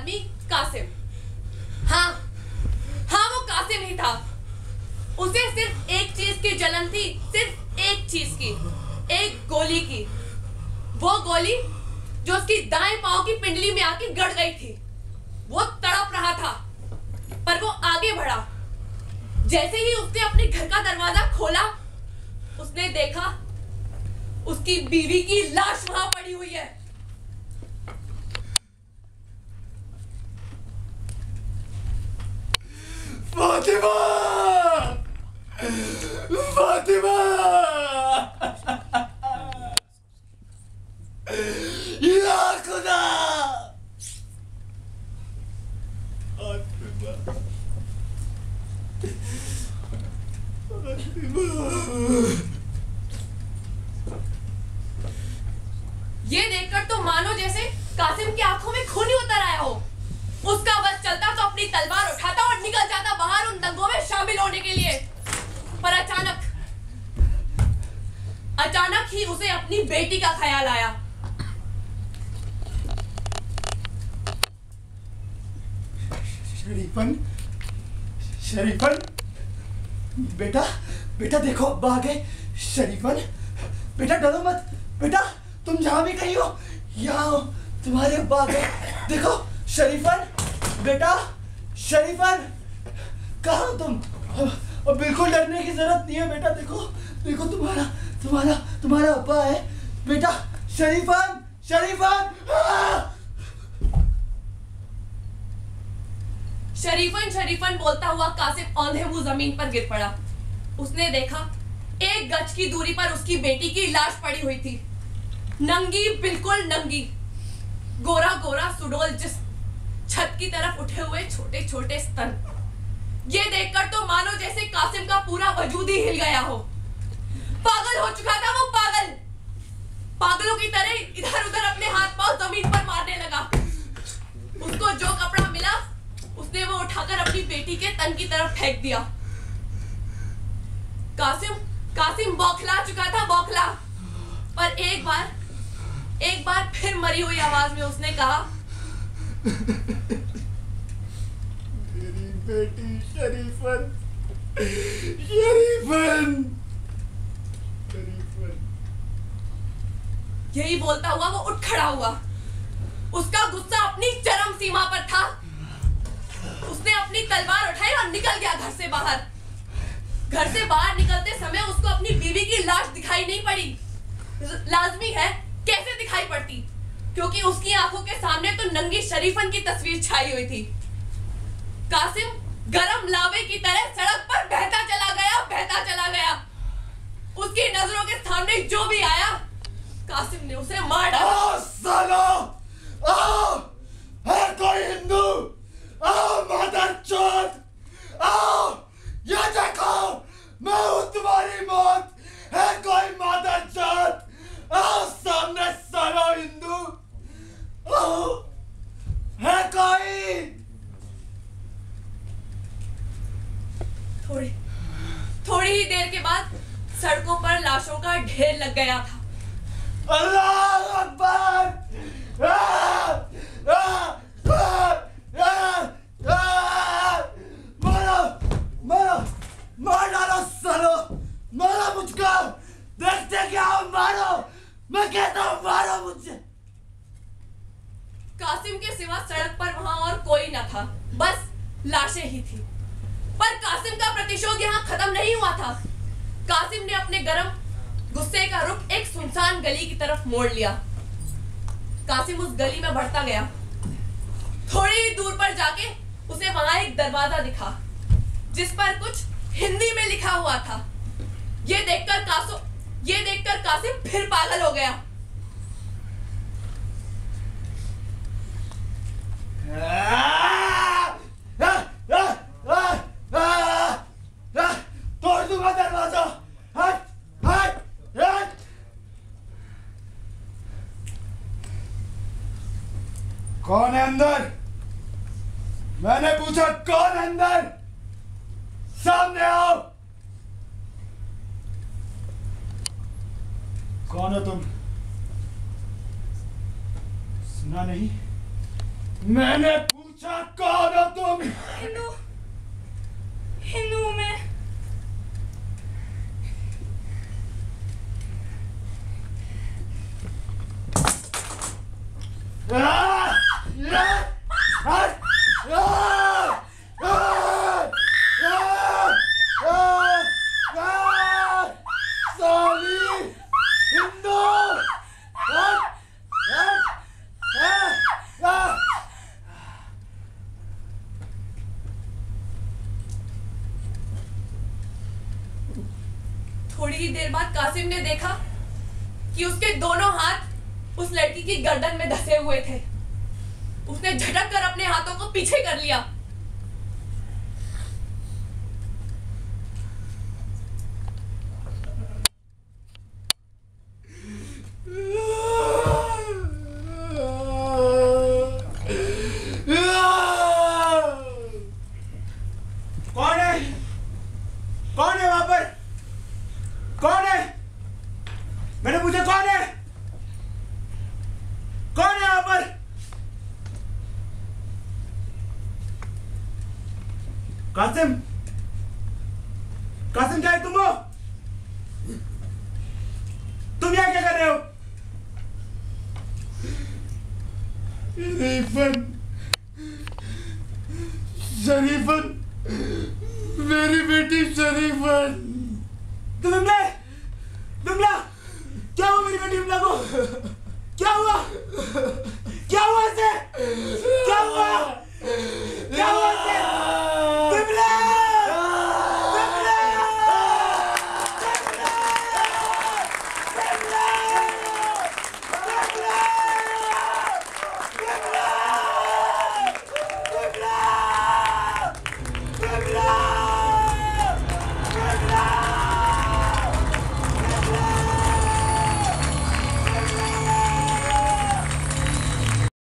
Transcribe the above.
आदमी कासिम। हाँ हाँ, वो कासिम ही था। उसे सिर्फ एक चीज की जलन थी, सिर्फ एक चीज की, एक गोली की। वो गोली जो उसकी दाएं पांव की पिंडली में आके गड़ गई थी। वो तड़प रहा था पर वो आगे बढ़ा। जैसे ही उसने अपने घर का दरवाजा खोला, उसने देखा उसकी बीवी की लाश वहां पड़ी हुई है। फातिमा! फातिमा! या खुदा! फातिमा! ये देखकर तो मानो जैसे कासिम की आंखों में खून ही उतर आया हो। उसका बस चलता तो अपनी तलवार उठाता और निकल जाता बाहर उन दंगों में शामिल होने के लिए। पर अचानक ही उसे अपनी बेटी का ख्याल आया। शरीफन, बेटा बेटा देखो अब्बा आ गए। शरीफन बेटा डरो मत, बेटा तुम जहां भी कहीं हो यहाँ हो, तुम्हारे अब्बा आ गए। देखो शरीफन, बेटा शरीफन, कहाँ हो तुम? अब बिल्कुल डरने की जरूरत नहीं है बेटा। देखो देखो तुम्हारा अब्बा है बेटा। शरीफन, शरीफन! शरीफन बोलता हुआ कासिम औंधे मुंह जमीन पर गिर पड़ा। उसने देखा एक गज की दूरी पर उसकी बेटी की लाश पड़ी हुई थी, नंगी, बिल्कुल नंगी, गोरा गोरा सुडोल जिस्म, छत की तरफ उठे हुए छोटे छोटे स्तन। ये देखकर तो मानो जैसे कासिम का पूरा वजूद ही हिल गया हो। पागल हो चुका था वो, पागलों की तरह इधर उधर अपने हाथ पांव जमीन पर मारने लगा। उसको जो कपड़ा मिला उसने वो उठाकर अपनी बेटी के तन की तरफ फेंक दिया। कासिम बौखला चुका था, बौखला। पर एक बार फिर मरी हुई आवाज में उसने कहा, मेरी बेटी शरीफन, शरीफन, शरीफन। यही बोलता हुआ वो उठ खड़ा हुआ। उसका गुस्सा अपनी चरम सीमा पर था। उसने अपनी तलवार उठाई और निकल गया घर से बाहर। घर से बाहर निकलते समय उसको अपनी बीवी की लाश दिखाई नहीं पड़ी। लाजमी है, कैसे दिखाई पड़ती, क्योंकि उसकी आंखों के सामने तो नंगी शरीफन की तस्वीर छाई हुई थी। कासिम गरम लावे की तरह सड़क पर बहता चला गया। उसकी नजरों के सामने जो भी आया, कासिम ने उसे मार डाला। सालो! आओ! है कोई हिंदू? आओ मादरचोद! आओ! ये देखो! मैं हूँ तुम्हारी मौत! है कोई मादरचोद? आओ सामने सालो हिंदू! आओ! है कोई? थोड़ी ही देर के बाद सड़कों पर लाशों का ढेर लग गया था। अल्लाह अकबर! मार डालो सालो! मारो मुझको! देखते क्या हो, मारो! मैं कहता हूँ मारो मुझे! कासिम के सिवा सड़क पर वहां और कोई न था, बस लाशें ही थी। पर कासिम का प्रतिशोध यहाँ खत्म नहीं हुआ था। कासिम ने अपने गरम गुस्से का रुख एक सुनसान गली की तरफ मोड़ लिया। कासिम उस गली में बढ़ता गया। थोड़ी ही दूर पर जाके उसे वहां एक दरवाजा दिखा, जिस पर कुछ हिंदी में लिखा हुआ था। ये देखकर कासिम फिर पागल हो गया। तोड़ दूंगा दरवाजा! हट! हट! हट! कौन है अंदर? मैंने पूछा कौन है अंदर? सामने आओ! कौन हो तुम? सुना नहीं? मैंने पूछा कौन हो तुम? हिंदू हिंदू हूँ मैं। थोड़ी ही देर बाद कासिम ने देखा कि उसके दोनों हाथ उस लड़की की गर्दन में धंसे हुए थे। उसने झटक कर अपने हाथों को पीछे कर लिया। कौन है? कौन है वहां पर? कौन है? मैंने पूछा कौन है? कौन है वहां पर? कासिम, कासिम क्या है तुम हो? तुम यहाँ क्या कर रहे हो? शरीफन, शरीफन, मेरी बेटी शरीफन। विमला, विमला, क्या हुआ मेरी बेटी विमला को? क्या हुआ? क्या हुआ इसे? क्या हुआ?